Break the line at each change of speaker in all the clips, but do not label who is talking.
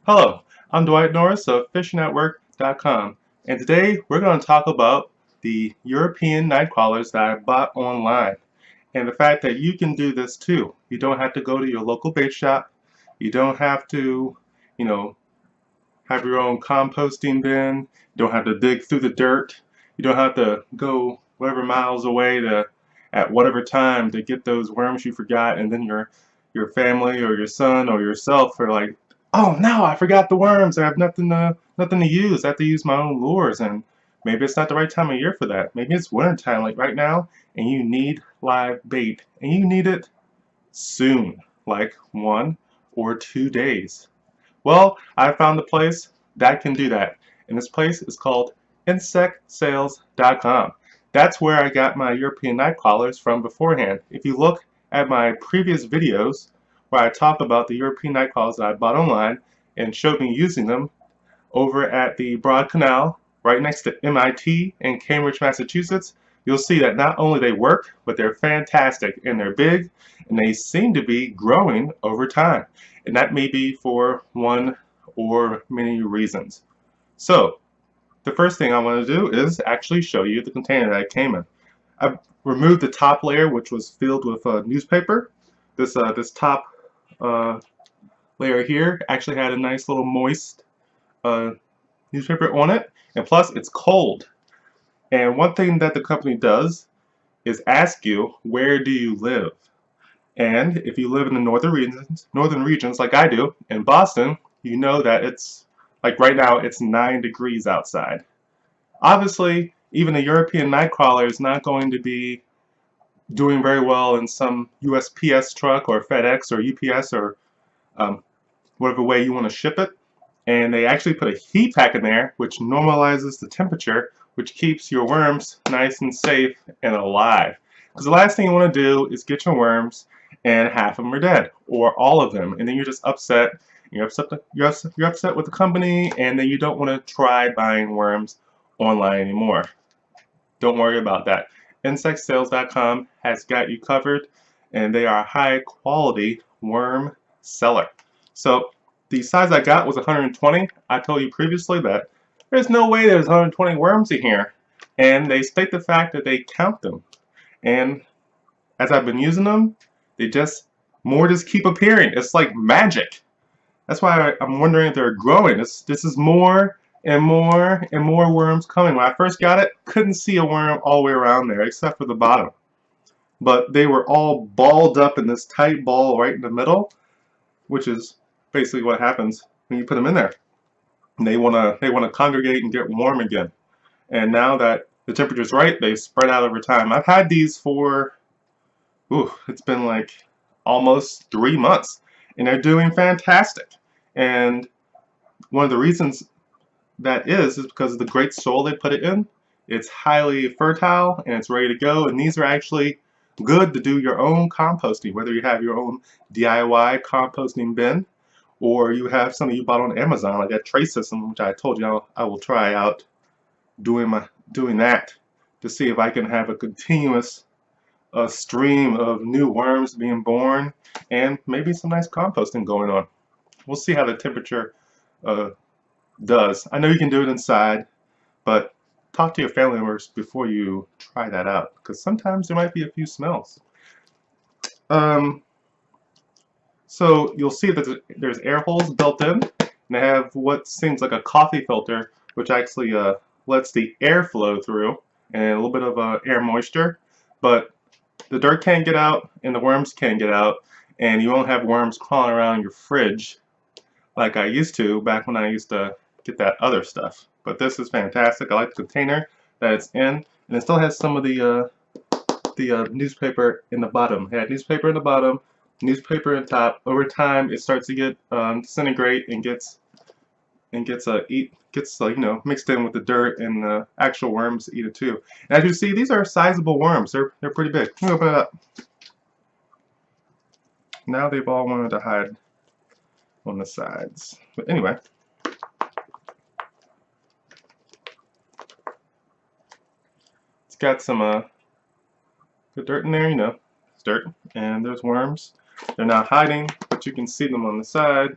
Hello, I'm Dwight Norris of fishnetwork.com, and today we're going to talk about the European nightcrawlers that I bought online, and the fact that you can do this too. You don't have to go to your local bait shop. You don't have to, you know, have your own composting bin. You don't have to dig through the dirt. You don't have to go whatever miles away to at whatever time to get those worms you forgot, and then your family or your son or yourself are like, oh no, I forgot the worms. I have nothing to use. I have to use my own lures, and maybe it's not the right time of year for that. Maybe it's winter time like right now, and you need live bait, and you need it soon, like 1 or 2 days. Well, I found a place that can do that, and this place is called insectsales.com. That's where I got my European night crawlers from beforehand. If you look at my previous videos where I talk about the European night crawlers that I bought online and showed me using them over at the Broad Canal right next to MIT in Cambridge, Massachusetts, you'll see that not only they work, but they're fantastic and they're big and they seem to be growing over time. And that may be for one or many reasons. So, the first thing I want to do is actually show you the container that it came in. I removed the top layer, which was filled with newspaper. This top uh, layer here actually had a nice little moist uh, newspaper on it, and plus it's cold. And one thing that the company does is ask you, where do you live? And if you live in the northern regions like I do in Boston, you know that it's like right now it's 9 degrees outside. Obviously, even a European nightcrawler is not going to be doing very well in some USPS truck or FedEx or UPS or um, whatever way you want to ship it. And they actually put a heat pack in there which normalizes the temperature, which keeps your worms nice and safe and alive. Because the last thing you want to do is get your worms and half of them are dead, or all of them, and then you're just upset. You're upset with the company, and then you don't want to try buying worms online anymore. Don't worry about that. Insectsales.com has got you covered, and they are a high quality worm seller. So the size I got was 120. I told you previously that there's no way there's 120 worms in here, and they state the fact that they count them. And as I've been using them, they just keep appearing. It's like magic. That's why I'm wondering if they're growing. This is more and more and more worms coming. When I first got it, couldn't see a worm all the way around there except for the bottom. But they were all balled up in this tight ball right in the middle, which is basically what happens when you put them in there. And they wanna congregate and get warm again. And now that the temperature's right, they spread out over time. I've had these for it's been like almost 3 months, and they're doing fantastic. And one of the reasons that is because of the great soil they put it in. It's highly fertile and it's ready to go. And these are actually good to do your own composting, whether you have your own DIY composting bin or you have something you bought on Amazon, like that tray system, which I told you I will try out doing that to see if I can have a continuous stream of new worms being born and maybe some nice composting going on. We'll see how the temperature does. I know you can do it inside, but talk to your family members before you try that out, because sometimes there might be a few smells. So you'll see that there's air holes built in, and they have what seems like a coffee filter, which actually lets the air flow through and a little bit of air moisture, but the dirt can't get out and the worms can't get out, and you won't have worms crawling around your fridge like I used to back when I used to get that other stuff. But this is fantastic. I like the container that it's in, and it still has some of the newspaper in the bottom. It had newspaper in the bottom, newspaper in top. Over time, it starts to get disintegrate and gets mixed in with the dirt, and the actual worms eat it too. And as you see, these are sizable worms. They're pretty big. Let me open it up. Now they've all wanted to hide on the sides. But anyway, it's got some good dirt in there. It's dirt, and there's worms. They're not hiding, but you can see them on the side.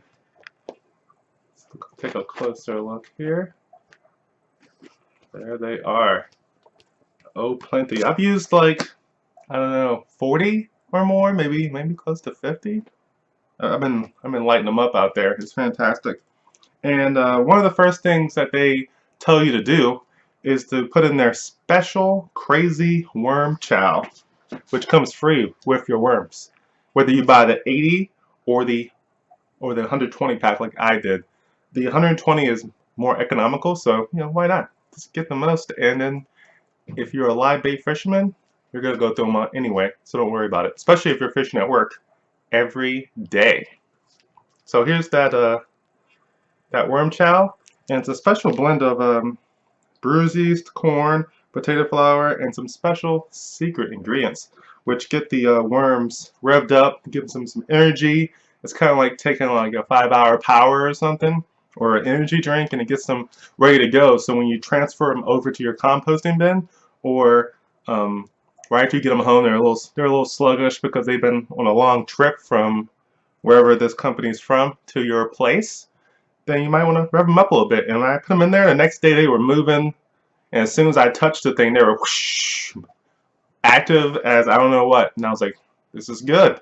take a closer look here. There they are. Oh, plenty. I've used like, I don't know, 40 or more, maybe close to 50. I've been lighting them up out there. It's fantastic. And one of the first things that they tell you to do is to put in their special crazy worm chow, which comes free with your worms, whether you buy the 80 or the 120 pack like I did. The 120 is more economical, so why not? Just get the most, and then if you're a live bait fisherman, you're gonna go through them anyway, so don't worry about it. Especially if you're fishing at work every day. So here's that worm chow, and it's a special blend of bruised yeast, corn, potato flour, and some special secret ingredients, which get the worms revved up, gives them some energy. It's kind of like taking like a 5-hour power or something, or an energy drink, and it gets them ready to go. So when you transfer them over to your composting bin, or right after you get them home, they're a little sluggish because they've been on a long trip from wherever this company's from to your place. Then you might want to rev them up a little bit. And when I put them in there, the next day they were moving, and as soon as I touched the thing, they were whoosh, active as I don't know what. And I was like, this is good.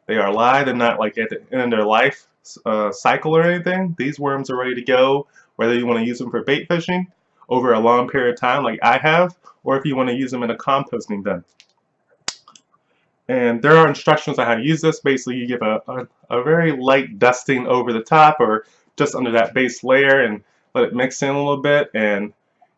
They are live. They're not like at the end of their life cycle or anything. These worms are ready to go, whether you want to use them for bait fishing over a long period of time like I have, or if you want to use them in a composting bin. And there are instructions on how to use this. Basically, you give a very light dusting over the top or just under that base layer and let it mix in a little bit. And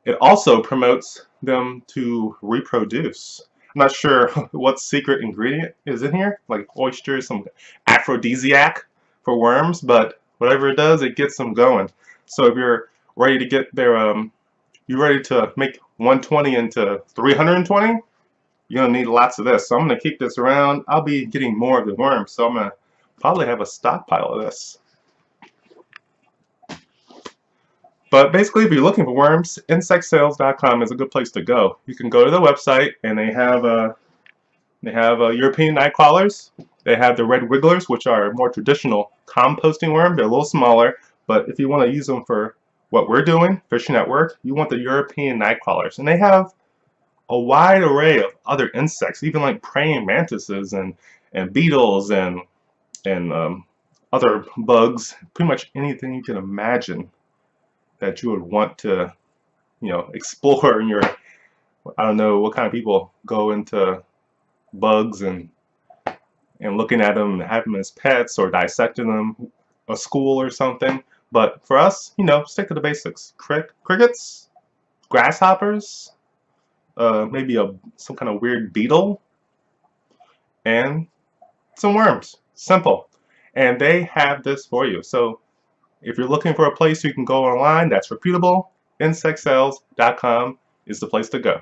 it also promotes them to reproduce. I'm not sure what secret ingredient is in here, like oysters, some aphrodisiac for worms, but whatever it does, it gets them going. So if you're ready to get their, you're ready to make 120 into 320, you're gonna need lots of this. So I'm gonna keep this around. I'll be getting more of the worms, so I'm gonna probably have a stockpile of this. But basically, if you're looking for worms, insectsales.com is a good place to go. You can go to the website, and they have European nightcrawlers. They have the red wrigglers, which are a more traditional composting worm. They're a little smaller, but if you want to use them for what we're doing, fishing at work, you want the European nightcrawlers. And they have a wide array of other insects, even like praying mantises and beetles and other bugs. Pretty much anything you can imagine that you would want to, explore in your, I don't know what kind of people go into bugs and looking at them and having them as pets or dissecting them, a school or something. But for us, stick to the basics. Crickets, grasshoppers, maybe some kind of weird beetle, and some worms. Simple. And they have this for you. So if you're looking for a place you can go online that's reputable, insectsales.com is the place to go.